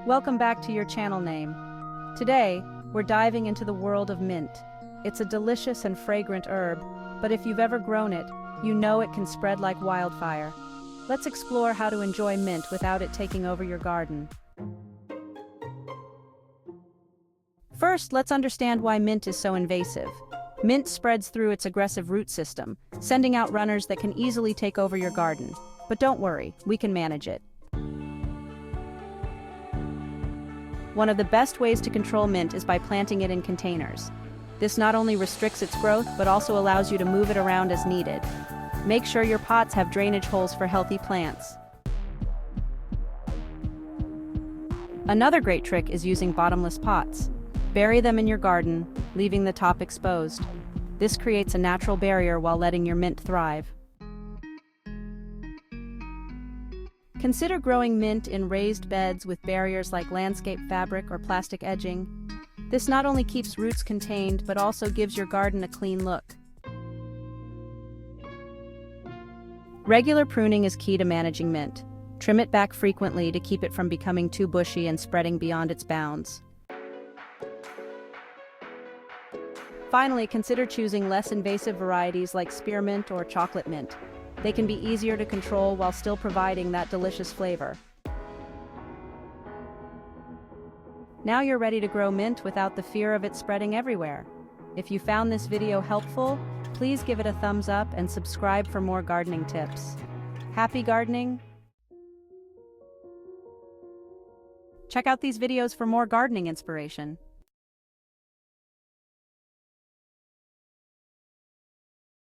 Welcome back to your channel name. Today, we're diving into the world of mint. It's a delicious and fragrant herb, but if you've ever grown it, you know it can spread like wildfire. Let's explore how to enjoy mint without it taking over your garden. First, let's understand why mint is so invasive. Mint spreads through its aggressive root system, sending out runners that can easily take over your garden. But don't worry, we can manage it. One of the best ways to control mint is by planting it in containers. This not only restricts its growth, but also allows you to move it around as needed. Make sure your pots have drainage holes for healthy plants. Another great trick is using bottomless pots. Bury them in your garden, leaving the top exposed. This creates a natural barrier while letting your mint thrive. Consider growing mint in raised beds with barriers like landscape fabric or plastic edging. This not only keeps roots contained, but also gives your garden a clean look. Regular pruning is key to managing mint. Trim it back frequently to keep it from becoming too bushy and spreading beyond its bounds. Finally, consider choosing less invasive varieties like spearmint or chocolate mint. They can be easier to control while still providing that delicious flavor. Now you're ready to grow mint without the fear of it spreading everywhere. If you found this video helpful, please give it a thumbs up and subscribe for more gardening tips. Happy gardening! Check out these videos for more gardening inspiration.